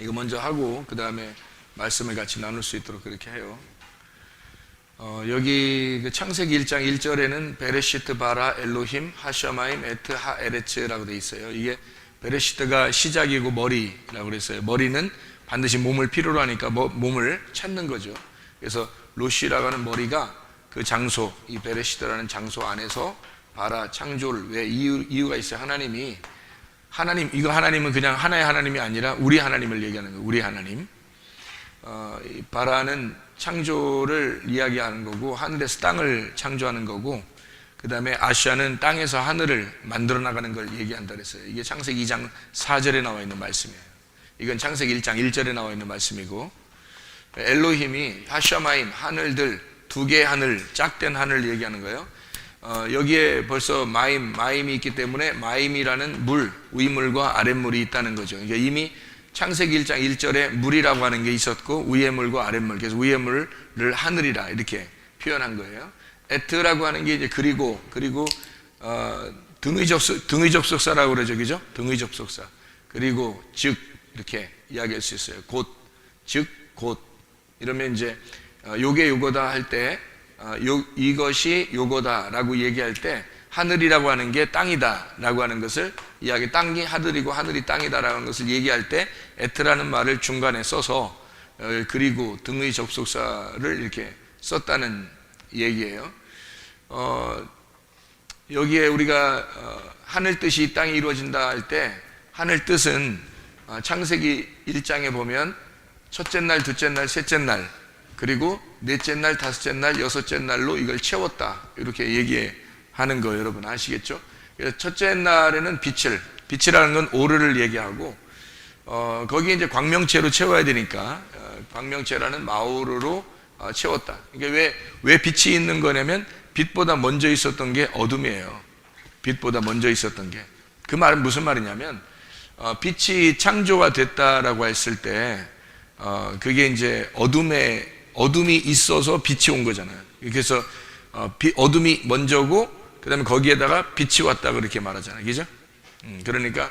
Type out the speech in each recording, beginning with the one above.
이거 먼저 하고 그 다음에 말씀을 같이 나눌 수 있도록 그렇게 해요. 여기 그 창세기 1장 1절에는 베레시트 바라 엘로힘 하샤마임 에트 하에레츠라고 돼 있어요. 이게 베레시트가 시작이고 머리라고 그랬어요. 머리는 반드시 몸을 필요로 하니까 몸을 찾는 거죠. 그래서 로시라고 하는 머리가 그 장소, 이 베레시트라는 장소 안에서 바라 창조를, 왜 이유가 있어요. 하나님, 이거 하나님은 그냥 하나의 하나님이 아니라 우리 하나님을 얘기하는 거예요. 우리 하나님. 이 바라는 창조를 이야기하는 거고, 하늘에서 땅을 창조하는 거고, 그 다음에 아시아는 땅에서 하늘을 만들어 나가는 걸 얘기한다 그랬어요. 이게 창세기 2장 4절에 나와 있는 말씀이에요. 이건 창세기 1장 1절에 나와 있는 말씀이고, 엘로힘이 하샤마임, 하늘들, 두 개의 하늘, 짝된 하늘을 얘기하는 거예요. 여기에 벌써 마임이 있기 때문에 마임이라는 물, 위물과 아랫물이 있다는 거죠. 그러니까 이미 창세기 1장 1절에 물이라고 하는 게 있었고, 위의 물과 아랫물, 그래서 위의 물을 하늘이라 이렇게 표현한 거예요. 에트라고 하는 게 이제 그리고 등의 접속사라고 그러죠, 그죠? 등의 접속사. 그리고 즉 이렇게 이야기할 수 있어요. 곧, 즉, 곧. 이러면 이제 요게 요거다 할 때, 이것이 요거다라고 얘기할 때 하늘이라고 하는 게 땅이다라고 하는 것을 땅이 하늘이고 하늘이 땅이다라고 하는 것을 얘기할 때 에트라는 말을 중간에 써서 그리고 등의 접속사를 이렇게 썼다는 얘기예요. 여기에 우리가 하늘 뜻이 땅에 이루어진다 할 때 하늘 뜻은 창세기 1장에 보면 첫째 날, 둘째 날, 셋째 날, 그리고 넷째 날, 다섯째 날, 여섯째 날로 이걸 채웠다, 이렇게 얘기하는 거 여러분 아시겠죠? 그래서 첫째 날에는 빛이라는 건 오르를 얘기하고, 거기에 이제 광명체로 채워야 되니까 광명체라는 마오르로 채웠다. 그러니까 왜 빛이 있는 거냐면 빛보다 먼저 있었던 게 어둠이에요. 빛보다 먼저 있었던 게. 그 말은 무슨 말이냐면 빛이 창조가 됐다라고 했을 때 그게 이제 어둠이 있어서 빛이 온 거잖아요. 그래서 어둠이 먼저고 그 다음에 거기에다가 빛이 왔다 그렇게 말하잖아요. 그죠? 그러니까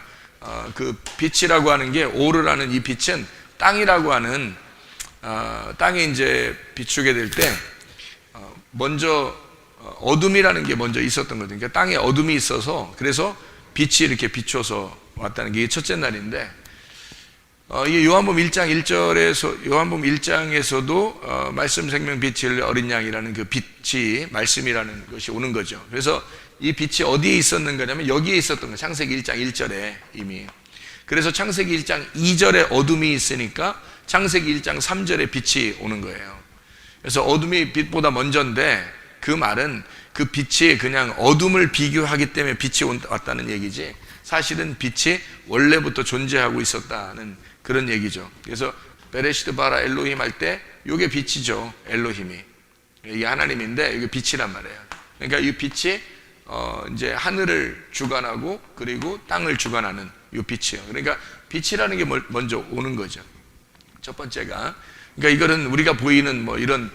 그 빛이라고 하는 게 오르라는 이 빛은 땅이라고 하는 땅에 이제 비추게 될 때 먼저 어둠이라는 게 먼저 있었던 거죠. 그러니까 땅에 어둠이 있어서 그래서 빛이 이렇게 비춰서 왔다는 게 첫째 날인데, 이게 요한복음 1장 1절에서 요한복음 1장에서도 말씀 생명 빛을 어린 양이라는 그 빛이 말씀이라는 것이 오는 거죠. 그래서 이 빛이 어디에 있었는가냐면 여기에 있었던 거예요. 창세기 1장 1절에 이미. 그래서 창세기 1장 2절에 어둠이 있으니까 창세기 1장 3절에 빛이 오는 거예요. 그래서 어둠이 빛보다 먼저인데 그 말은 그 빛이 그냥 어둠을 비교하기 때문에 빛이 왔다는 얘기지, 사실은 빛이 원래부터 존재하고 있었다는 그런 얘기죠. 그래서 베레시트 바라 엘로힘 할 때 이게 빛이죠. 엘로힘이 이게 하나님인데 이게 빛이란 말이에요. 그러니까 이 빛이 이제 하늘을 주관하고 그리고 땅을 주관하는 이 빛이에요. 그러니까 빛이라는 게 먼저 오는 거죠. 첫 번째가, 그러니까 이거는 우리가 보이는 뭐 이런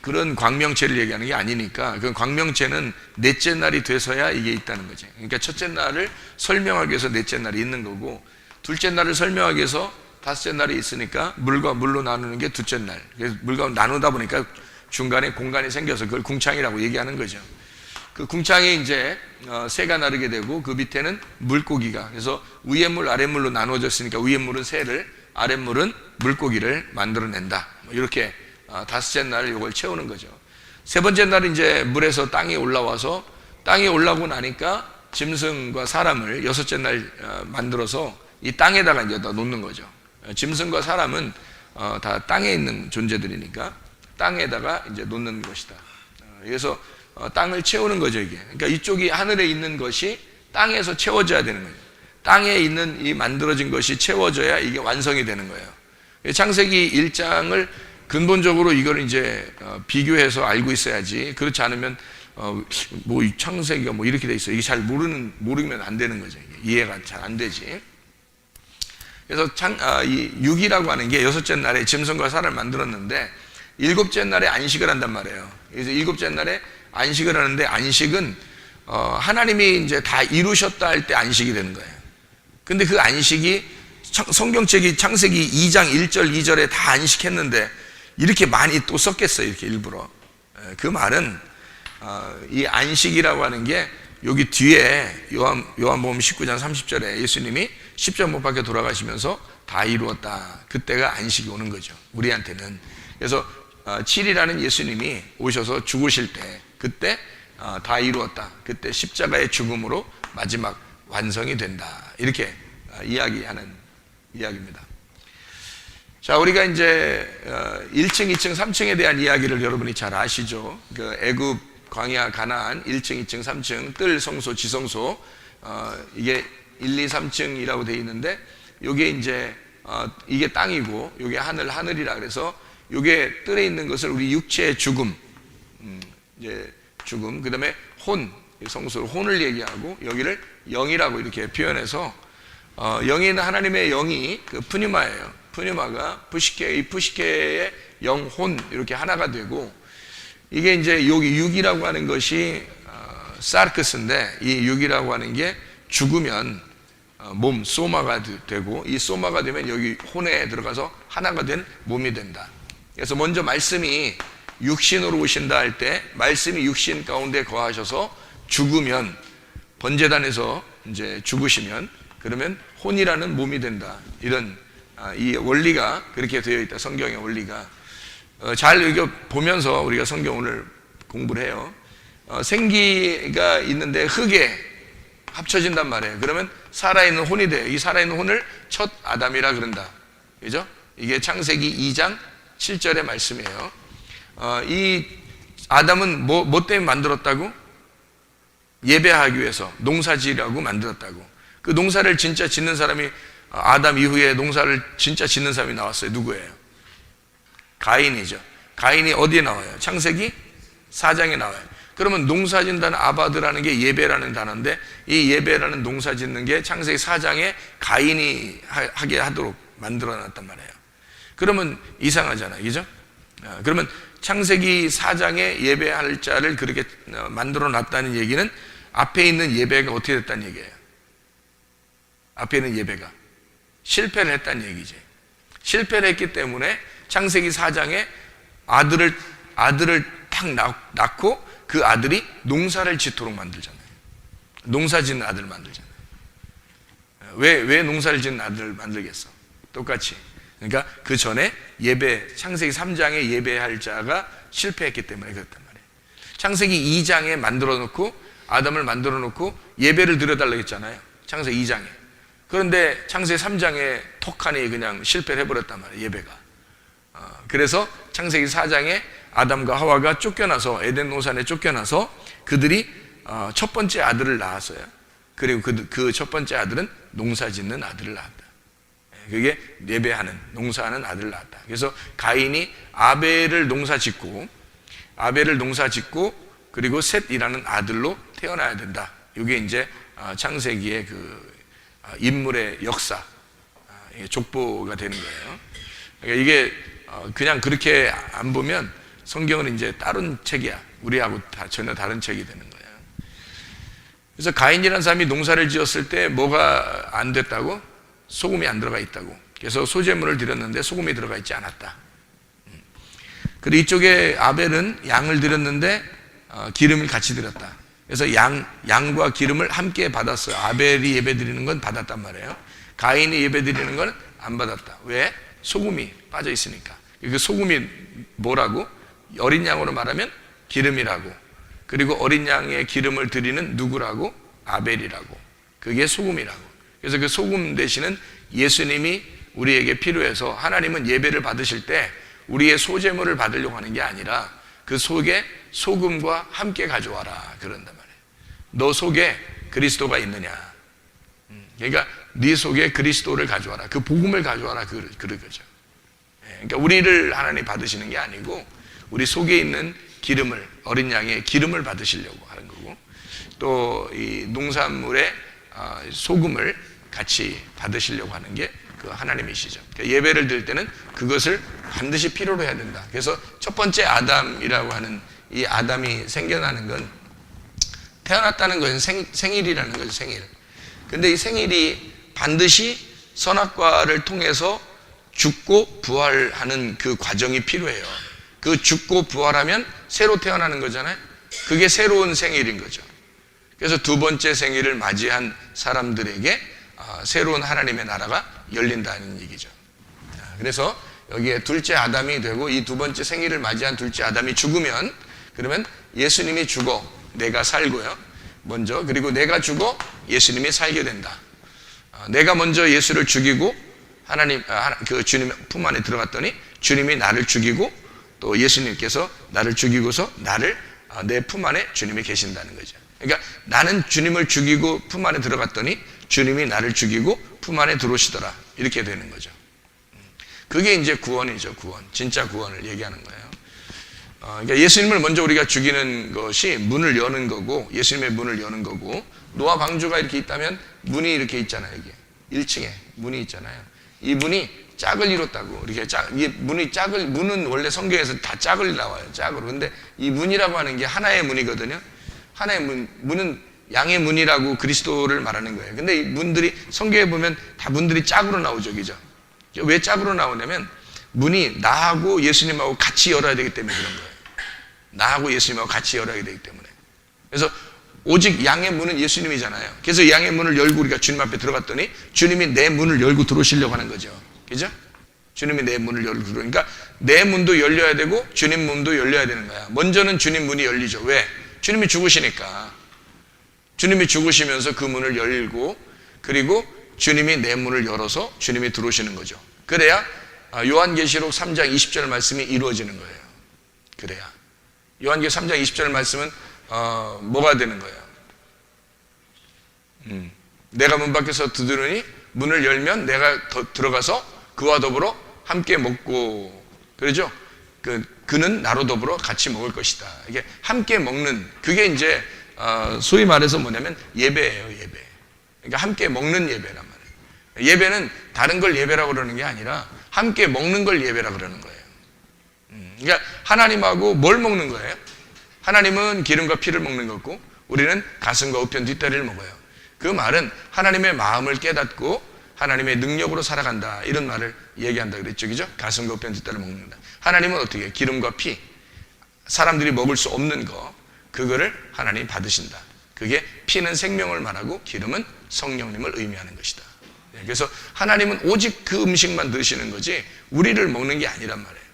그런 광명체를 얘기하는 게 아니니까, 그 광명체는 넷째 날이 돼서야 이게 있다는 거죠. 그러니까 첫째 날을 설명하기 위해서 넷째 날이 있는 거고, 둘째 날을 설명하기 위해서 다섯째 날이 있으니까 물과 물로 나누는 게 둘째 날. 그래서 물과 나누다 보니까 중간에 공간이 생겨서 그걸 궁창이라고 얘기하는 거죠. 그 궁창이 이제 새가 나르게 되고 그 밑에는 물고기가, 그래서 위의 물 아랫물로 나누어졌으니까 위의 물은 새를, 아랫물은 물고기를 만들어낸다, 이렇게 다섯째 날 이걸 채우는 거죠. 세 번째 날은 이제 물에서 땅에 올라와서, 땅에 올라오고 나니까 짐승과 사람을 여섯째 날 만들어서 이 땅에다가 이제 다 놓는 거죠. 짐승과 사람은 다 땅에 있는 존재들이니까 땅에다가 이제 놓는 것이다. 그래서 땅을 채우는 거죠, 이게. 그러니까 이쪽이 하늘에 있는 것이 땅에서 채워져야 되는 거예요. 땅에 있는 이 만들어진 것이 채워져야 이게 완성이 되는 거예요. 창세기 1장을 근본적으로 이걸 이제 비교해서 알고 있어야지, 그렇지 않으면 뭐 창세기가 뭐 이렇게 돼 있어, 이게 잘 모르면 안 되는 거죠. 이게 이해가 잘 안 되지. 그래서 이 6이라고 하는 게 여섯째 날에 짐승과 사람을 만들었는데 일곱째 날에 안식을 한단 말이에요. 그래서 일곱째 날에 안식을 하는데, 안식은 하나님이 이제 다 이루셨다 할 때 안식이 되는 거예요. 근데 그 안식이 성경책이 창세기 2장 1절 2절에 다 안식했는데 이렇게 많이 또 썼겠어요, 이렇게 일부러. 그 말은 이 안식이라고 하는 게 여기 뒤에 요한복음 19장 30절에 예수님이 십자가 못 박혀 돌아가시면서 다 이루었다, 그때가 안식이 오는 거죠, 우리한테는. 그래서 7일하는 예수님이 오셔서 죽으실 때, 그때 다 이루었다, 그때 십자가의 죽음으로 마지막 완성이 된다, 이렇게 이야기하는 이야기입니다. 자, 우리가 이제 1층, 2층, 3층에 대한 이야기를 여러분이 잘 아시죠. 그 애굽, 광야, 가나안 1층, 2층, 3층, 뜰, 성소, 지성소, 이게 1, 2, 3층이라고 되어 있는데, 요게 이제 이게 땅이고 요게 하늘이라 그래서 요게 뜰에 있는 것을 우리 육체의 죽음, 이제 죽음, 그 다음에 혼, 성소를 혼을 얘기하고 여기를 영이라고 이렇게 표현해서, 영인 하나님의 영이 그 푸뉴마예요. 푸뉴마가 이 푸시케의 영혼 이렇게 하나가 되고, 이게 이제 여기 육이라고 하는 것이 사르크스인데, 이 육이라고 하는 게 죽으면 몸, 소마가 되고, 이 소마가 되면 여기 혼에 들어가서 하나가 된 몸이 된다. 그래서 먼저 말씀이 육신으로 오신다 할 때, 말씀이 육신 가운데 거하셔서 죽으면, 번제단에서 이제 죽으시면, 그러면 혼이라는 몸이 된다. 이런 이 원리가 그렇게 되어 있다, 성경의 원리가. 잘 이거 보면서 우리가 성경 오늘 공부를 해요. 생기가 있는데 흙에 합쳐진단 말이에요. 그러면 살아있는 혼이 돼요. 이 살아있는 혼을 첫 아담이라 그런다, 그죠? 이게 창세기 2장 7절의 말씀이에요. 이 아담은 뭐 때문에 만들었다고? 예배하기 위해서, 농사지라고 만들었다고. 그 농사를 진짜 짓는 사람이, 아담 이후에 농사를 진짜 짓는 사람이 나왔어요. 누구예요? 가인이죠. 가인이 어디에 나와요? 창세기 4장에 나와요. 그러면 농사진다는 아바드라는 게 예배라는 단어인데, 이 예배라는 농사짓는 게 창세기 4장에 가인이 하게 하도록 만들어놨단 말이에요. 그러면 이상하잖아요, 그죠? 그러면 창세기 4장에 예배할 자를 그렇게 만들어놨다는 얘기는 앞에 있는 예배가 어떻게 됐다는 얘기예요? 앞에 있는 예배가 실패를 했다는 얘기지. 실패를 했기 때문에 창세기 4장에 아들을 딱 낳고 그 아들이 농사를 짓도록 만들잖아요. 농사 짓는 아들을 만들잖아요. 왜 농사를 짓는 아들을 만들겠어? 똑같이. 그러니까 그 전에 창세기 3장에 예배할 자가 실패했기 때문에 그랬단 말이에요. 창세기 2장에 아담을 만들어 놓고 예배를 드려달라고 했잖아요, 창세기 2장에. 그런데 창세기 3장에 톡하니 그냥 실패를 해버렸단 말이에요, 예배가. 그래서 창세기 4장에 아담과 하와가 쫓겨나서, 에덴 동산에 쫓겨나서 그들이 첫 번째 아들을 낳았어요. 그리고 그 첫 번째 아들은 농사 짓는 아들을 낳았다. 그게 예배하는, 농사하는 아들을 낳았다. 그래서 가인이 아벨을 농사 짓고 그리고 셋이라는 아들로 태어나야 된다. 이게 이제 창세기의 그 인물의 역사, 족보가 되는 거예요. 그러니까 이게 그냥 그렇게 안 보면 성경은 이제 다른 책이야. 우리하고 전혀 다른 책이 되는 거예요. 그래서 가인이라는 사람이 농사를 지었을 때 뭐가 안 됐다고? 소금이 안 들어가 있다고. 그래서 소제물을 드렸는데 소금이 들어가 있지 않았다. 그리고 이쪽에 아벨은 양을 드렸는데 기름을 같이 드렸다. 그래서 양과 기름을 함께 받았어요. 아벨이 예배 드리는 건 받았단 말이에요. 가인이 예배 드리는 건 안 받았다. 왜? 소금이 빠져 있으니까. 그 소금이 뭐라고? 어린 양으로 말하면 기름이라고. 그리고 어린 양의 기름을 드리는 누구라고? 아벨이라고. 그게 소금이라고. 그래서 그 소금 대신은 예수님이 우리에게 필요해서, 하나님은 예배를 받으실 때 우리의 소제물을 받으려고 하는 게 아니라 그 속에 소금과 함께 가져와라 그런단 말이에요. 너 속에 그리스도가 있느냐. 그러니까 네 속에 그리스도를 가져와라, 그 복음을 가져와라, 그러죠. 그러니까 우리를 하나님 받으시는 게 아니고 우리 속에 있는 기름을, 어린 양의 기름을 받으시려고 하는 거고, 또 이 농산물의 소금을 같이 받으시려고 하는 게 그 하나님이시죠. 그러니까 예배를 드릴 때는 그것을 반드시 필요로 해야 된다. 그래서 첫 번째 아담이라고 하는 이 아담이 생겨나는 건, 태어났다는 것은 생일이라는 거죠, 생일. 근데 이 생일이 반드시 선악과를 통해서 죽고 부활하는 그 과정이 필요해요. 그 죽고 부활하면 새로 태어나는 거잖아요. 그게 새로운 생일인 거죠. 그래서 두 번째 생일을 맞이한 사람들에게 새로운 하나님의 나라가 열린다는 얘기죠. 그래서 여기에 둘째 아담이 되고 이 두 번째 생일을 맞이한 둘째 아담이 죽으면, 그러면 예수님이 죽어 내가 살고요. 먼저, 그리고 내가 죽어 예수님이 살게 된다. 내가 먼저 예수를 죽이고 그 주님 품 안에 들어갔더니 주님이 나를 죽이고 또 예수님께서 나를 죽이고서 내 품 안에 주님이 계신다는 거죠. 그러니까 나는 주님을 죽이고 품 안에 들어갔더니 주님이 나를 죽이고 품 안에 들어오시더라. 이렇게 되는 거죠. 그게 이제 구원이죠. 구원. 진짜 구원을 얘기하는 거예요. 그러니까 예수님을 먼저 우리가 죽이는 것이 문을 여는 거고, 예수님의 문을 여는 거고, 노아 방주가 이렇게 있다면 문이 이렇게 있잖아요. 이게 1층에 문이 있잖아요. 이 문이 짝을 이뤘다고. 이렇게 문은 원래 성경에서 다 짝을 나와요. 짝으로. 근데 이 문이라고 하는 게 하나의 문이거든요. 하나의 문은 양의 문이라고 그리스도를 말하는 거예요. 근데 이 문들이 성경에 보면 다 문들이 짝으로 나오죠. 그죠? 왜 짝으로 나오냐면 문이 나하고 예수님하고 같이 열어야 되기 때문에 그런 거예요. 나하고 예수님하고 같이 열어야 되기 때문에. 그래서 오직 양의 문은 예수님이잖아요. 그래서 양의 문을 열고 우리가 주님 앞에 들어갔더니 주님이 내 문을 열고 들어오시려고 하는 거죠. 그죠? 주님이 내 문을 열고 들어오니까 내 문도 열려야 되고 주님 문도 열려야 되는 거야. 먼저는 주님 문이 열리죠. 왜? 주님이 죽으시니까. 주님이 죽으시면서 그 문을 열고, 그리고 주님이 내 문을 열어서 주님이 들어오시는 거죠. 그래야 요한계시록 3장 20절 말씀이 이루어지는 거예요. 그래야 요한계시록 3장 20절 말씀은 뭐가 되는 거예요? 내가 문 밖에서 두드리니 문을 열면 내가 들어가서 그와 더불어 함께 먹고, 그러죠? 그는 나로 더불어 같이 먹을 것이다. 이게 함께 먹는, 그게 이제 소위 말해서 뭐냐면 예배예요. 예배. 그러니까 함께 먹는 예배란 말이에요. 예배는 다른 걸 예배라고 그러는 게 아니라 함께 먹는 걸 예배라고 그러는 거예요. 그러니까 하나님하고 뭘 먹는 거예요? 하나님은 기름과 피를 먹는 거고 우리는 가슴과 우편 뒷다리를 먹어요. 그 말은 하나님의 마음을 깨닫고 하나님의 능력으로 살아간다, 이런 말을 얘기한다 그랬죠. 그죠? 가슴과 우편 뒷다리를 먹는다. 하나님은 어떻게 해요? 기름과 피, 사람들이 먹을 수 없는 거, 그거를 하나님이 받으신다. 그게 피는 생명을 말하고 기름은 성령님을 의미하는 것이다. 그래서 하나님은 오직 그 음식만 드시는 거지 우리를 먹는 게 아니란 말이에요.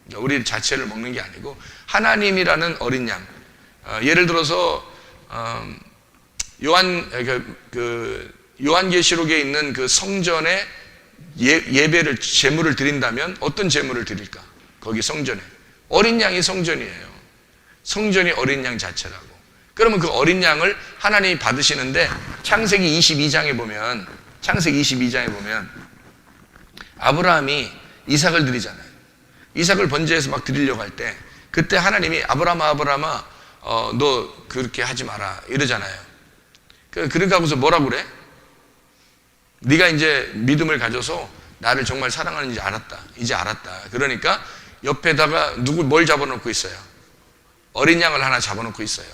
그러니까 우리 자체를 먹는 게 아니고 하나님이라는 어린 양. 예를 들어서 요한계시록에 있는 그 성전에 예배를, 제물을 드린다면 어떤 제물을 드릴까? 거기 성전에 어린 양이 성전이에요. 성전이 어린 양 자체라고. 그러면 그 어린 양을 하나님이 받으시는데 창세기 22장에 보면 아브라함이 이삭을 드리잖아요. 이삭을 번제해서 막 드리려고 할 때 그때 하나님이 아브라함아 너 그렇게 하지 마라 이러잖아요. 그러니까 하고서 뭐라고 그래? 네가 이제 믿음을 가져서 나를 정말 사랑하는지 이제 알았다. 그러니까 옆에다가 뭘 잡아놓고 있어요? 어린 양을 하나 잡아놓고 있어요.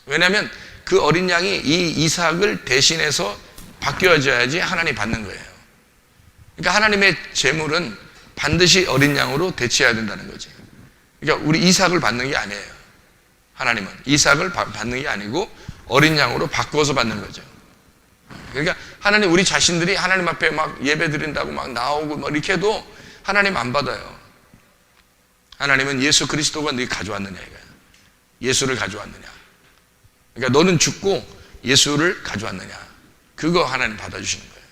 왜냐하면 그 어린 양이 이 이삭을 대신해서 바뀌어져야지 하나님이 받는 거예요. 그러니까 하나님의 제물은 반드시 어린 양으로 대체해야 된다는 거지. 그러니까 우리 이삭을 받는 게 아니에요. 하나님은 이삭을 받는 게 아니고 어린 양으로 바꾸어서 받는 거죠. 그러니까 하나님, 우리 자신들이 하나님 앞에 막 예배 드린다고 막 나오고 막 이렇게 해도 하나님 안 받아요. 하나님은 예수 그리스도가 너희 가져왔느냐 이거야. 예수를 가져왔느냐. 그러니까 너는 죽고 예수를 가져왔느냐. 그거 하나님 받아주시는 거예요.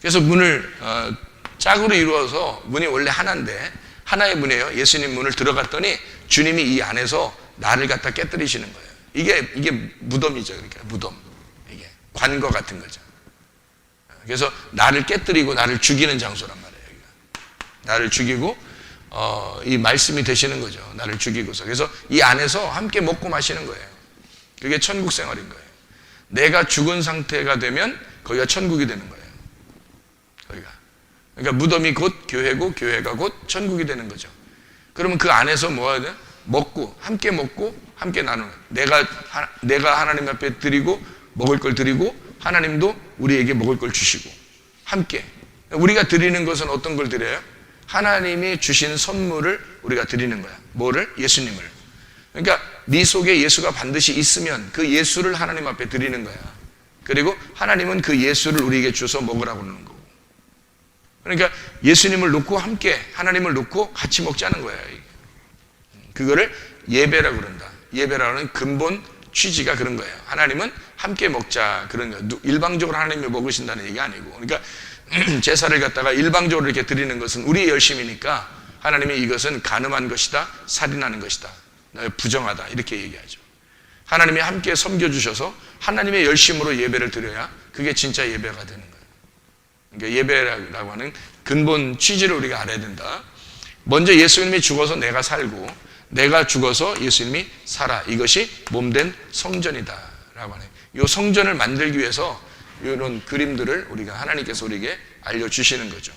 그래서 문을 짝으로 이루어서 문이 원래 하나인데 하나의 문이에요. 예수님 문을 들어갔더니 주님이 이 안에서 나를 갖다 깨뜨리시는 거예요. 이게 무덤이죠. 그러니까 무덤. 이게 관거 같은 거죠. 그래서 나를 깨뜨리고 나를 죽이는 장소란 말이에요. 나를 죽이고 이 말씀이 되시는 거죠. 나를 죽이고서. 그래서 이 안에서 함께 먹고 마시는 거예요. 그게 천국 생활인 거예요. 내가 죽은 상태가 되면 거기가 천국이 되는 거예요. 거기가. 그러니까 무덤이 곧 교회고 교회가 곧 천국이 되는 거죠. 그러면 그 안에서 뭐 해야 돼? 함께 먹고 함께 나누는. 내가 하나님 앞에 드리고 먹을 걸 드리고 하나님도 우리에게 먹을 걸 주시고 함께. 우리가 드리는 것은 어떤 걸 드려요? 하나님이 주신 선물을 우리가 드리는 거야. 뭐를? 예수님을. 그러니까 네 속에 예수가 반드시 있으면 그 예수를 하나님 앞에 드리는 거야. 그리고 하나님은 그 예수를 우리에게 주서 먹으라고 하는 거고. 그러니까 예수님을 놓고 함께 하나님을 놓고 같이 먹자는 거야. 그거를 예배라고 그런다. 예배라는 근본 취지가 그런 거예요. 하나님은 함께 먹자 그런 거예요. 일방적으로 하나님이 먹으신다는 얘기 아니고. 그러니까 제사를 갖다가 일방적으로 이렇게 드리는 것은 우리의 열심이니까 하나님이 이것은 간음한 것이다, 살인하는 것이다, 부정하다 이렇게 얘기하죠. 하나님이 함께 섬겨주셔서 하나님의 열심으로 예배를 드려야 그게 진짜 예배가 되는 거예요. 그러니까 예배라고 하는 근본 취지를 우리가 알아야 된다. 먼저 예수님이 죽어서 내가 살고 내가 죽어서 예수님이 살아. 이것이 몸된 성전이다 라고 하네요. 이 성전을 만들기 위해서 이런 그림들을 우리가 하나님께서 우리에게 알려주시는 거죠.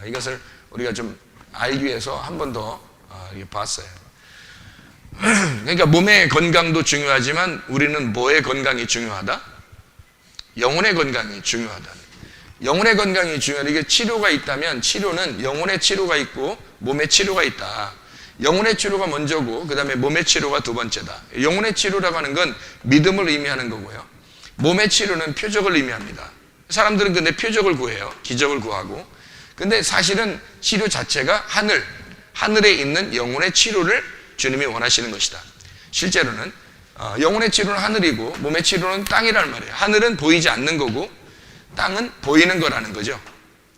이것을 우리가 좀 알기 위해서 한 번 더 봤어요. 그러니까 몸의 건강도 중요하지만 우리는 뭐의 건강이 중요하다? 영혼의 건강이 중요하다. 영혼의 건강이 중요하다. 이게 치료가 있다면 치료는 영혼의 치료가 있고 몸의 치료가 있다. 영혼의 치료가 먼저고 그 다음에 몸의 치료가 두 번째다. 영혼의 치료라고 하는 건 믿음을 의미하는 거고요. 몸의 치료는 표적을 의미합니다. 사람들은 근데 표적을 구해요. 기적을 구하고. 근데 사실은 치료 자체가 하늘에 있는 영혼의 치료를 주님이 원하시는 것이다. 실제로는 영혼의 치료는 하늘이고 몸의 치료는 땅이라는 말이에요. 하늘은 보이지 않는 거고 땅은 보이는 거라는 거죠.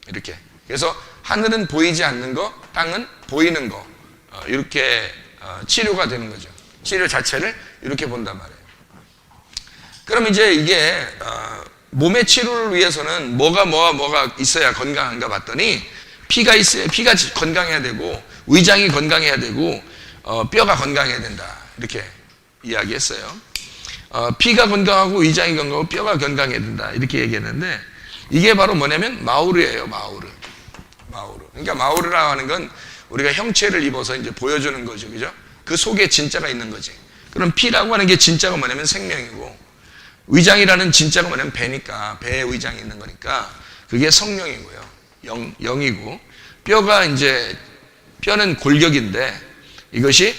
이렇게. 그래서 하늘은 보이지 않는 거, 땅은 보이는 거. 이렇게 치료가 되는 거죠. 치료 자체를 이렇게 본단 말이에요. 그럼 이제 이게 몸의 치료를 위해서는 뭐가 있어야 건강한가 봤더니 피가 있어야 피가 건강해야 되고 위장이 건강해야 되고 뼈가 건강해야 된다. 이렇게 이야기했어요. 피가 건강하고 위장이 건강하고 뼈가 건강해야 된다. 이렇게 얘기했는데 이게 바로 뭐냐면 마우르예요. 마우르. 그러니까 마우르라고 하는 건 우리가 형체를 입어서 이제 보여주는 거죠. 그죠? 그 속에 진짜가 있는 거지. 그럼 피라고 하는 게 진짜가 뭐냐면 생명이고 위장이라는 진짜가 뭐냐면 배니까 배에 위장이 있는 거니까 그게 성령이고요. 영이고 뼈가 이제 뼈는 골격인데 이것이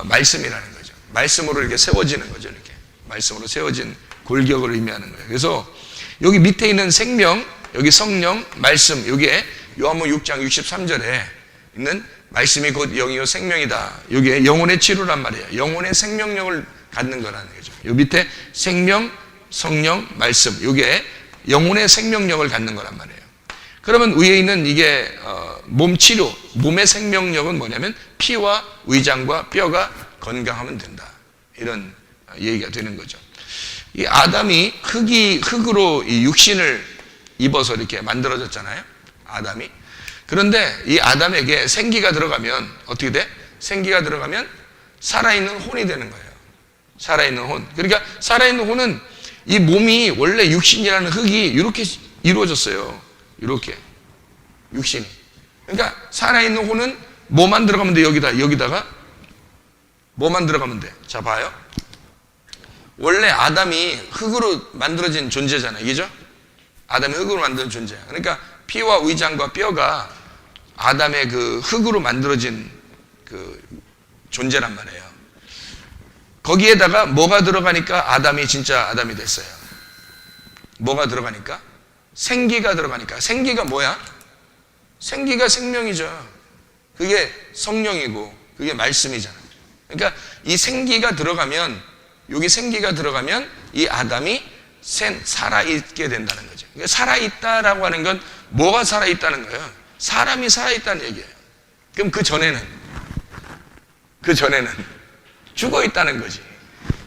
말씀이라는 거죠. 말씀으로 이렇게 세워지는 거죠. 이렇게 말씀으로 세워진 골격을 의미하는 거예요. 그래서 여기 밑에 있는 생명, 여기 성령, 말씀, 이게 요한복음 6장 63절에 있는 말씀이 곧 영이요 생명이다. 이게 영혼의 치료란 말이에요. 영혼의 생명력을 갖는 거라는 거죠. 요 밑에 생명, 성령, 말씀, 이게 영혼의 생명력을 갖는 거란 말이에요. 그러면 위에 있는 이게 몸 치료, 몸의 생명력은 뭐냐면 피와 위장과 뼈가 건강하면 된다. 이런 얘기가 되는 거죠. 이 아담이 흙으로 이 육신을 입어서 이렇게 만들어졌잖아요. 아담이. 그런데 이 아담에게 생기가 들어가면 어떻게 돼? 생기가 들어가면 살아있는 혼이 되는 거예요. 살아있는 혼. 그러니까 살아있는 혼은 이 몸이 원래 육신이라는 흙이 이렇게 이루어졌어요. 이렇게 육신이. 그러니까 살아있는 혼은 뭐만 들어가면 돼? 여기다가 뭐만 들어가면 돼? 자 봐요. 원래 아담이 흙으로 만들어진 존재잖아요. 그죠? 아담이 흙으로 만든 존재야. 그러니까 피와 위장과 뼈가 아담의 그 흙으로 만들어진 그 존재란 말이에요. 거기에다가 뭐가 들어가니까 아담이 진짜 아담이 됐어요. 뭐가 들어가니까? 생기가 들어가니까. 생기가 뭐야? 생기가 생명이죠. 그게 성령이고 그게 말씀이잖아요. 그러니까 이 생기가 들어가면 여기 생기가 들어가면 이 아담이 살아있게 된다는 거죠. 그러니까 살아있다라고 하는 건 뭐가 살아있다는 거예요? 사람이 살아있다는 얘기예요. 그럼 그 전에는 죽어있다는 거지.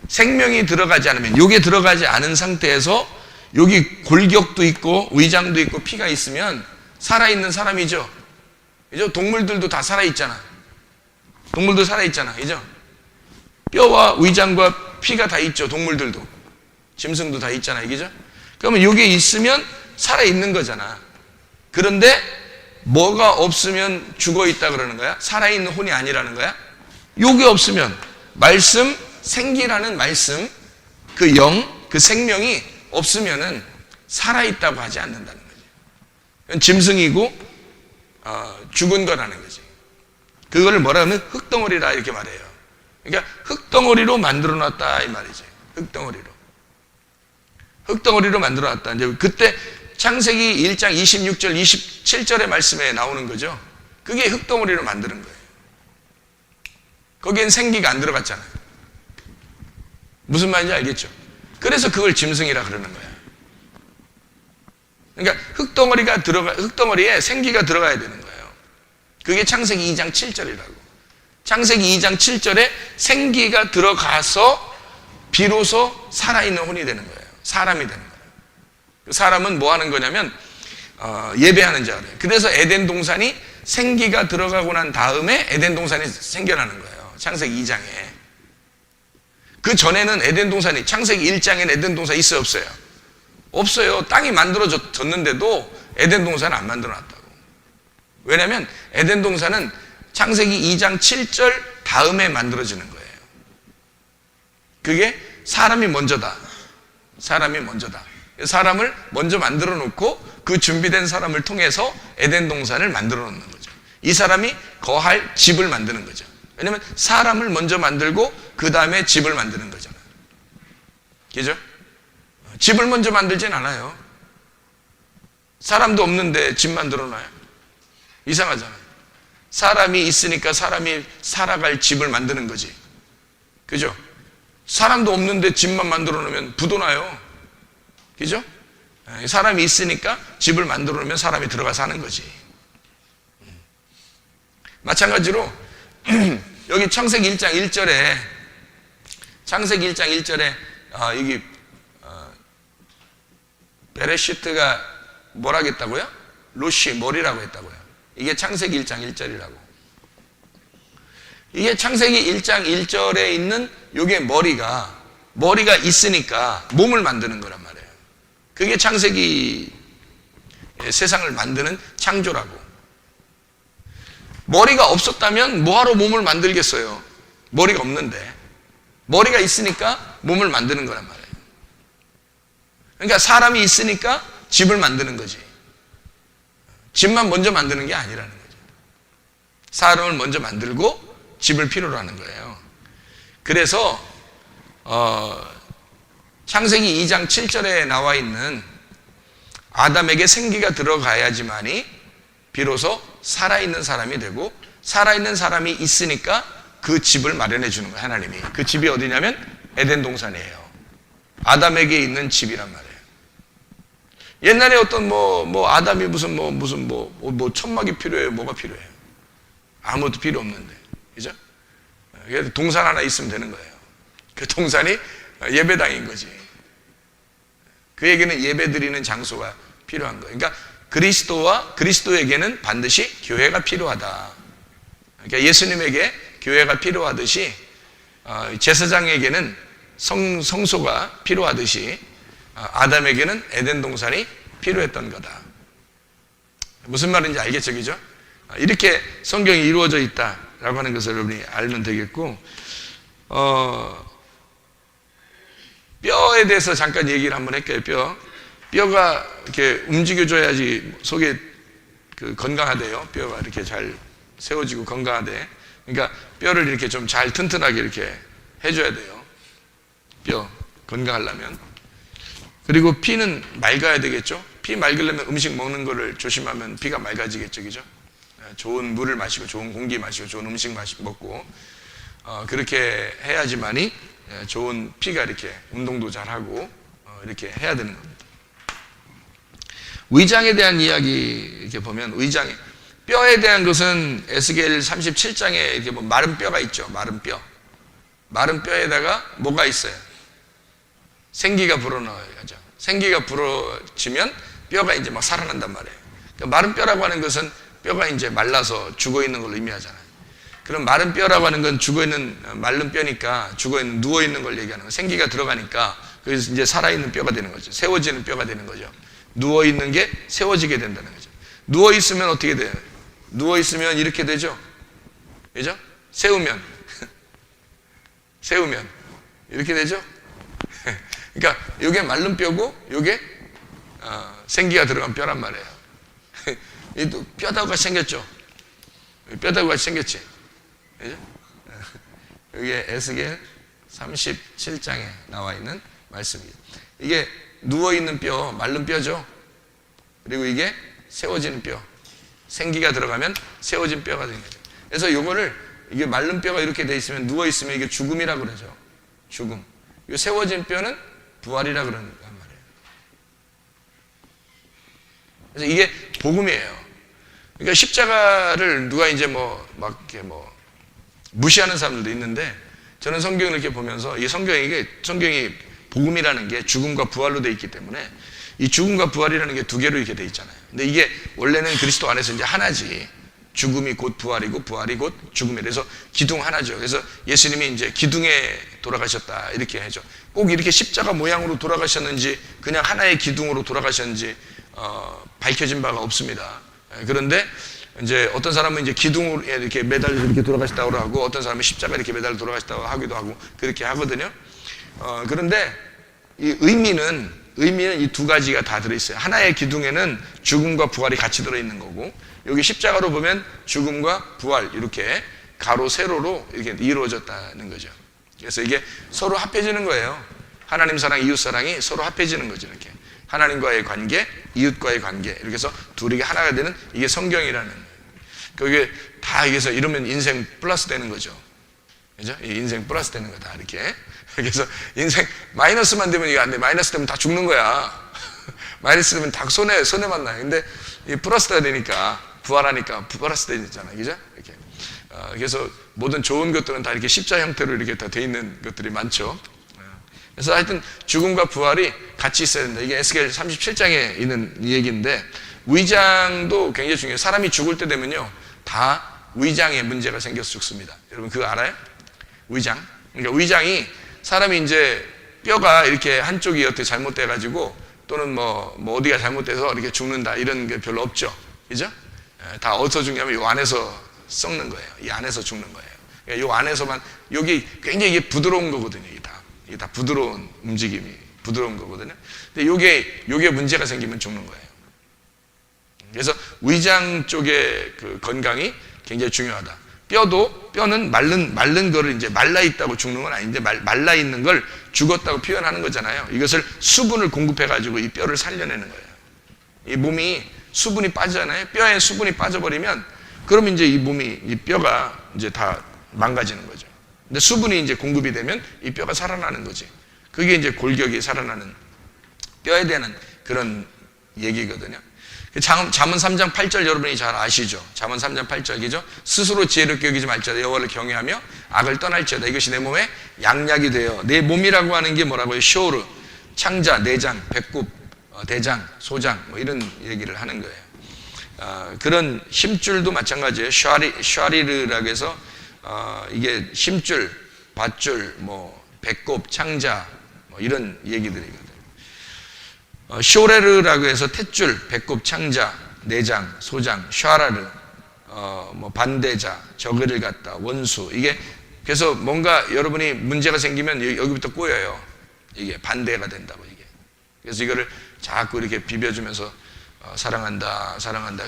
생명이 들어가지 않으면, 요게 들어가지 않은 상태에서 여기 골격도 있고 위장도 있고 피가 있으면 살아있는 사람이죠. 그죠? 동물들도 다 살아있잖아. 동물도 살아있잖아. 그죠? 뼈와 위장과 피가 다 있죠. 동물들도. 짐승도 다 있잖아. 그죠? 그러면 요게 있으면 살아있는 거잖아. 그런데 뭐가 없으면 죽어있다 그러는 거야? 살아있는 혼이 아니라는 거야? 요게 없으면 말씀, 생기라는 말씀, 그 영, 그 생명이 없으면은 살아있다고 하지 않는다는 거죠. 짐승이고 죽은 거라는 거지. 그걸 뭐라 하면 흙덩어리라 이렇게 말해요. 그러니까 흙덩어리로 만들어 놨다 이 말이지. 흙덩어리로 만들어 놨다. 이제 그때 창세기 1장 26절 27절의 말씀에 나오는 거죠. 그게 흙덩어리로 만드는 거예요. 거기엔 생기가 안 들어갔잖아요. 무슨 말인지 알겠죠? 그래서 그걸 짐승이라 그러는 거야. 그러니까 흙덩어리에 생기가 들어가야 되는 거예요. 그게 창세기 2장 7절이라고. 창세기 2장 7절에 생기가 들어가서 비로소 살아있는 혼이 되는 거예요. 사람이 되는 거예요. 사람은 뭐 하는 거냐면 예배하는 자래요. 그래서 에덴 동산이 생기가 들어가고 난 다음에 에덴 동산이 생겨나는 거예요. 창세기 2장에. 그 전에는 에덴 동산이 창세기 1장에는 에덴 동산이 있어요, 없어요? 없어요. 땅이 만들어졌는데도 에덴 동산은 안 만들어놨다고. 왜냐하면 에덴 동산은 창세기 2장 7절 다음에 만들어지는 거예요. 그게 사람이 먼저다. 사람을 먼저 만들어 놓고 그 준비된 사람을 통해서 에덴 동산을 만들어 놓는 거죠. 이 사람이 거할 집을 만드는 거죠. 왜냐하면 사람을 먼저 만들고 그 다음에 집을 만드는 거잖아요. 그죠? 집을 먼저 만들진 않아요. 사람도 없는데 집 만들어 놔요. 이상하잖아요. 사람이 있으니까 사람이 살아갈 집을 만드는 거지. 그죠? 사람도 없는데 집만 만들어 놓으면 부도 나요. 그죠? 사람이 있으니까 집을 만들어 놓으면 사람이 들어가 사는 거지. 마찬가지로 여기 창세기 1장 1절에 여기 베레시트가 뭐라고 했다고요? 로시 머리라고 했다고요. 이게 창세기 1장 1절이라고. 이게 창세기 1장 1절에 있는 요게 머리가 있으니까 몸을 만드는 거란 말이에요. 그게 창세기 세상을 만드는 창조라고. 머리가 없었다면 뭐하러 몸을 만들겠어요? 머리가 없는데. 머리가 있으니까 몸을 만드는 거란 말이에요. 그러니까 사람이 있으니까 집을 만드는 거지. 집만 먼저 만드는 게 아니라는 거죠. 사람을 먼저 만들고 집을 필요로 하는 거예요. 그래서 창세기 2장 7절에 나와 있는 아담에게 생기가 들어가야지만이 비로소 살아있는 사람이 되고, 살아있는 사람이 있으니까 그 집을 마련해 주는 거예요, 하나님이. 그 집이 어디냐면 에덴 동산이에요. 아담에게 있는 집이란 말이에요. 옛날에 어떤 아담이 무슨 천막이 필요해요? 뭐가 필요해요? 아무것도 필요 없는데. 그죠? 동산 하나 있으면 되는 거예요. 그 동산이 예배당인 거지. 그에게는 예배 드리는 장소가 필요한 거예요. 그러니까 그리스도에게는 반드시 교회가 필요하다. 그러니까 예수님에게 교회가 필요하듯이 제사장에게는 성소가 필요하듯이 아담에게는 에덴 동산이 필요했던 거다. 무슨 말인지 알겠죠? 그죠? 이렇게 성경이 이루어져 있다라고 하는 것을 여러분이 알면 되겠고, 뼈에 대해서 잠깐 얘기를 한번 할게요. 뼈가 이렇게 움직여줘야지 속에 건강하대요. 뼈가 이렇게 잘 세워지고 건강하대. 그러니까 뼈를 이렇게 좀 잘 튼튼하게 이렇게 해줘야 돼요. 뼈 건강하려면. 그리고 피는 맑아야 되겠죠. 피 맑으려면 음식 먹는 거를 조심하면 피가 맑아지겠죠. 그죠? 좋은 물을 마시고 좋은 공기 마시고 좋은 음식 먹고 그렇게 해야지만이 좋은 피가 이렇게 운동도 잘하고 이렇게 해야 되는 겁니다. 위장에 대한 이야기 이렇게 보면 뼈에 대한 것은 에스겔 37장에 이렇게 마른 뼈가 있죠. 마른 뼈에다가 뭐가 있어요? 생기가 불어넣어야죠. 생기가 불어지면 뼈가 이제 막 살아난단 말이에요. 그러니까 마른 뼈라고 하는 것은 뼈가 이제 말라서 죽어 있는 걸 의미하잖아요. 그럼 마른 뼈라고 하는 건 죽어 있는 마른 뼈니까 누워 있는 걸 얘기하는 거예요. 생기가 들어가니까 그래서 이제 살아 있는 뼈가 되는 거죠. 세워지는 뼈가 되는 거죠. 누워 있는 게 세워지게 된다는 거죠. 누워 있으면 어떻게 돼요? 누워 있으면 이렇게 되죠. 그죠? 세우면 이렇게 되죠. 그러니까 이게 마른 뼈고 이게 생기가 들어간 뼈란 말이에요. 이 뼈다구가 생겼죠. 뼈다구가 생겼지. 그죠? 이게 에스겔 37장에 나와 있는 말씀이에요. 이게 누워있는 뼈, 마른 뼈죠. 그리고 이게 세워지는 뼈. 생기가 들어가면 세워진 뼈가 되는 거죠. 그래서 요거를, 이게 마른 뼈가 이렇게 돼 있으면, 누워있으면 이게 죽음이라고 그러죠. 죽음. 이 세워진 뼈는 부활이라 그러는 말이에요. 그래서 이게 복음이에요. 그러니까 십자가를 누가 이제 막 이렇게 무시하는 사람들도 있는데, 저는 성경을 이렇게 보면서 이 성경이 복음이라는 게 죽음과 부활로 돼 있기 때문에, 이 죽음과 부활이라는 게 두 개로 이렇게 돼 있잖아요. 근데 이게 원래는 그리스도 안에서 이제 하나지. 죽음이 곧 부활이고 부활이 곧 죽음이라. 그래서 기둥 하나죠. 그래서 예수님이 이제 기둥에 돌아가셨다 이렇게 하죠. 꼭 이렇게 십자가 모양으로 돌아가셨는지 그냥 하나의 기둥으로 돌아가셨는지 밝혀진 바가 없습니다. 그런데 이제 어떤 사람은 이제 기둥으로 이렇게 매달려 이렇게 돌아가셨다고 하고, 어떤 사람은 십자가 이렇게 매달려 돌아가셨다고 하기도 하고 그렇게 하거든요. 그런데 이 의미는 이 두 가지가 다 들어있어요. 하나의 기둥에는 죽음과 부활이 같이 들어있는 거고, 여기 십자가로 보면 죽음과 부활 이렇게 가로 세로로 이렇게 이루어졌다는 거죠. 그래서 이게 서로 합해지는 거예요. 하나님 사랑, 이웃 사랑이 서로 합해지는 거죠. 이렇게 하나님과의 관계, 이웃과의 관계, 이렇게 해서 둘이 하나가 되는, 이게 성경이라는 거예요. 그게 다 여기서 이러면 인생 플러스 되는 거죠. 그죠? 인생 플러스 되는 거다 이렇게. 그래서 인생 마이너스만 되면 이게 안 돼. 마이너스 되면 다 죽는 거야. 마이너스 되면 다 손해만 나요. 근데 이 플러스가 되니까, 부활하니까 플러스 되잖아요. 그죠? 이렇게. 그래서 모든 좋은 것들은 다 이렇게 십자 형태로 이렇게 다 돼 있는 것들이 많죠. 그래서 하여튼 죽음과 부활이 같이 있어야 된다. 이게 에스겔 37장에 있는 얘기인데, 위장도 굉장히 중요해요. 사람이 죽을 때 되면요, 다 위장에 문제가 생겨서 죽습니다. 여러분 그거 알아요? 위장. 그러니까 위장이, 사람이 이제 뼈가 이렇게 한쪽이 어떻게 잘못돼가지고, 또는 어디가 잘못돼서 이렇게 죽는다 이런 게 별로 없죠. 그죠? 다 어디서 죽냐면 이 안에서 썩는 거예요. 이 안에서 죽는 거예요. 그러니까 이 안에서만, 여기 굉장히 이게 부드러운 거거든요. 이게 다 부드러운 움직임이 부드러운 거거든요. 근데 요게 문제가 생기면 죽는 거예요. 그래서 위장 쪽의 그 건강이 굉장히 중요하다. 뼈는 마른 거를 이제 말라 있다고 죽는 건 아닌데, 말라 있는 걸 죽었다고 표현하는 거잖아요. 이것을 수분을 공급해 가지고 이 뼈를 살려내는 거예요. 이 몸이 수분이 빠지잖아요. 뼈에 수분이 빠져버리면, 그러면 이제 이 뼈가 이제 다 망가지는 거죠. 근데 수분이 이제 공급이 되면 이 뼈가 살아나는 거지. 그게 이제 골격이 살아나는, 뼈에 대한 그런 얘기거든요. 잠언 3장 8절 여러분이 잘 아시죠? 잠언 3장 8절이죠. 스스로 지혜롭게 여기지 말지어다. 여호와를 경외하며 악을 떠날지어다. 이것이 내 몸에 양약이 되어. 내 몸이라고 하는 게 뭐라고요? 쇼르, 창자, 내장, 배꼽, 대장, 소장, 이런 얘기를 하는 거예요. 그런 힘줄도 마찬가지예요. 샤리르라고 해서 이게 힘줄, 밧줄, 배꼽, 창자, 이런 얘기들이거든요. 쇼레르라고 해서 탯줄, 배꼽, 창자, 내장, 소장, 샤라르, 반대자, 저그를 갖다, 원수. 이게 그래서 뭔가 여러분이 문제가 생기면 여기부터 꼬여요. 이게 반대가 된다고 이게. 그래서 이거를 자꾸 이렇게 비벼주면서 사랑한다.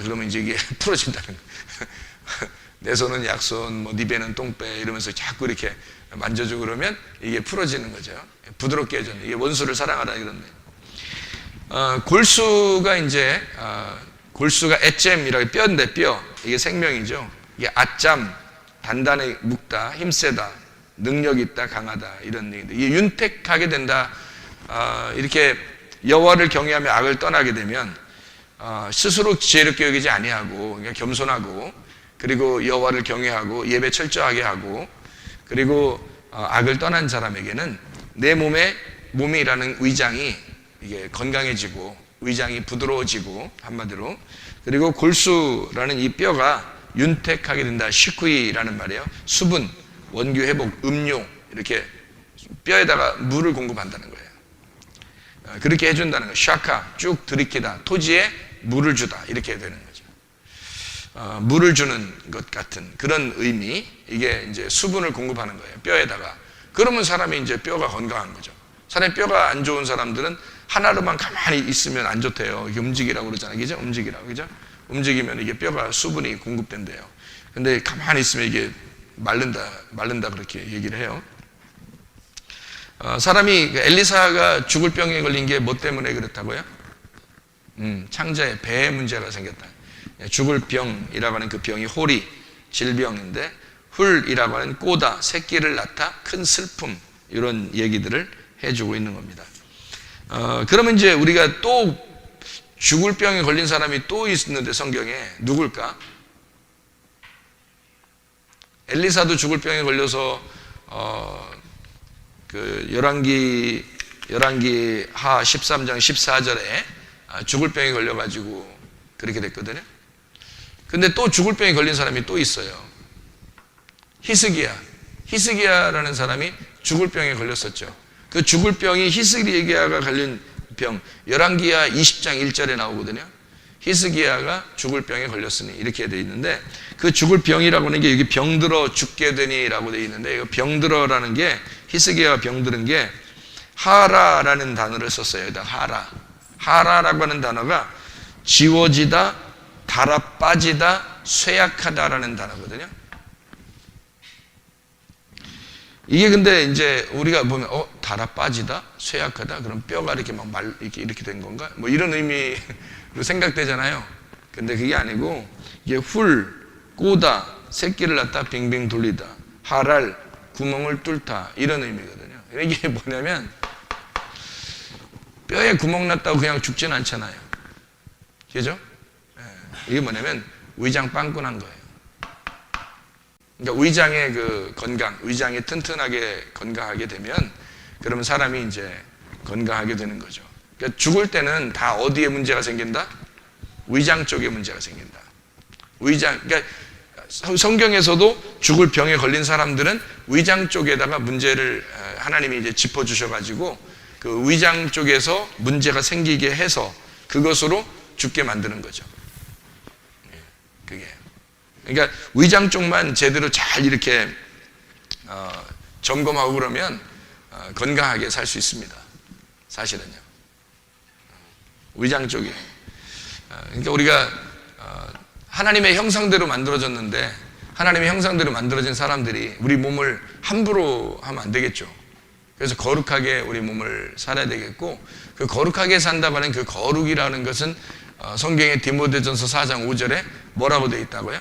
그러면 이제 이게 풀어진다는 거예요. 내 손은 약손, 네 배는 똥배 이러면서 자꾸 이렇게 만져주고 그러면 이게 풀어지는 거죠. 부드럽게 해주는. 이게 원수를 사랑하라 이런 거예요. 골수가 이제 골수가 애잼이라고, 뼈인데 뼈, 이게 생명이죠. 이게 아짬, 단단히 묵다, 힘세다, 능력 있다, 강하다 이런 얘기들. 이게 윤택하게 된다. 이렇게 여호와를 경외하며 악을 떠나게 되면 스스로 지혜롭게 여기지 아니하고, 그러니까 겸손하고, 그리고 여호와를 경외하고 예배 철저하게 하고, 그리고 악을 떠난 사람에게는 내 몸이라는 위장이 이게 건강해지고, 위장이 부드러워지고, 한마디로. 그리고 골수라는 이 뼈가 윤택하게 된다. 시쿠이라는 말이에요. 수분, 원교 회복, 음료, 이렇게 뼈에다가 물을 공급한다는 거예요. 그렇게 해준다는 거예요. 샤카, 쭉 들이키다. 토지에 물을 주다. 이렇게 되는 거죠. 물을 주는 것 같은 그런 의미. 이게 이제 수분을 공급하는 거예요. 뼈에다가. 그러면 사람이 이제 뼈가 건강한 거죠. 사람이 뼈가 안 좋은 사람들은 하나로만 가만히 있으면 안 좋대요. 이게 움직이라고 그러잖아요. 그죠? 움직이라고. 그죠? 움직이면 이게 뼈가 수분이 공급된대요. 근데 가만히 있으면 이게 마른다 그렇게 얘기를 해요. 사람이 엘리사가 죽을 병에 걸린 게 뭐 때문에 그렇다고요? 창자에 배에 문제가 생겼다. 죽을 병이라고 하는 그 병이 호리, 질병인데, 훌이라고 하는 꼬다, 새끼를 낳다, 큰 슬픔, 이런 얘기들을 해주고 있는 겁니다. 그러면 이제 우리가 또 죽을 병에 걸린 사람이 또 있는데 성경에 누굴까? 엘리사도 죽을 병에 걸려서 그 열왕기 하 13장 14절에 죽을 병에 걸려가지고 그렇게 됐거든요. 근데 또 죽을 병에 걸린 사람이 또 있어요. 히스기야라는 사람이 죽을 병에 걸렸었죠. 그 죽을 병이 히스기야가 걸린 병, 열왕기하 20장 1절에 나오거든요. 히스기야가 죽을 병에 걸렸으니 이렇게 되어 있는데, 그 죽을 병이라고 하는 게 여기 병들어 죽게 되니라고 되어 있는데, 이거 병들어라는 게, 히스기야가 병드는 게 하라라는 단어를 썼어요. 일단 하라라고 하는 단어가 지워지다, 달아 빠지다, 쇠약하다라는 단어거든요. 이게 근데 이제 우리가 보면 달아 빠지다, 쇠약하다, 그럼 뼈가 이렇게 막 이렇게 된 건가? 뭐 이런 의미로 생각되잖아요. 근데 그게 아니고, 이게 훌, 꼬다, 새끼를 낳다, 빙빙 돌리다, 하랄, 구멍을 뚫다, 이런 의미거든요. 이게 뭐냐면 뼈에 구멍 났다고 그냥 죽진 않잖아요. 그죠? 이게 뭐냐면 위장 빵꾸난 거예요. 그러니까 위장의 그 건강, 위장이 튼튼하게 건강하게 되면, 그러면 사람이 이제 건강하게 되는 거죠. 그러니까 죽을 때는 다 어디에 문제가 생긴다? 위장 쪽에 문제가 생긴다. 그러니까 성경에서도 죽을 병에 걸린 사람들은 위장 쪽에다가 문제를 하나님이 이제 짚어주셔가지고 그 위장 쪽에서 문제가 생기게 해서 그것으로 죽게 만드는 거죠. 그게. 그러니까 위장 쪽만 제대로 잘 이렇게 점검하고 그러면 건강하게 살 수 있습니다. 사실은요. 위장 쪽에. 그러니까 우리가 하나님의 형상대로 만들어졌는데, 하나님의 형상대로 만들어진 사람들이 우리 몸을 함부로 하면 안 되겠죠. 그래서 거룩하게 우리 몸을 살아야 되겠고, 그 거룩하게 산다고 하는 그 거룩이라는 것은 성경의 디모데전서 4장 5절에 뭐라고 되어 있다고요?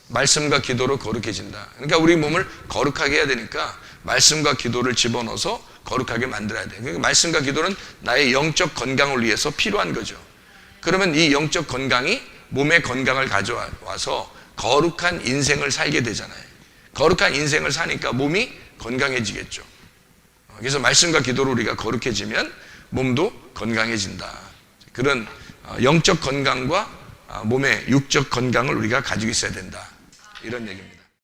말씀과 기도로 거룩해진다. 그러니까 우리 몸을 거룩하게 해야 되니까 말씀과 기도를 집어넣어서 거룩하게 만들어야 돼. 그러니까 말씀과 기도는 나의 영적 건강을 위해서 필요한 거죠. 그러면 이 영적 건강이 몸의 건강을 가져와서 거룩한 인생을 살게 되잖아요. 거룩한 인생을 사니까 몸이 건강해지겠죠. 그래서 말씀과 기도로 우리가 거룩해지면 몸도 건강해진다. 그런 영적 건강과 몸의 육적 건강을 우리가 가지고 있어야 된다. 이런 얘기입니다.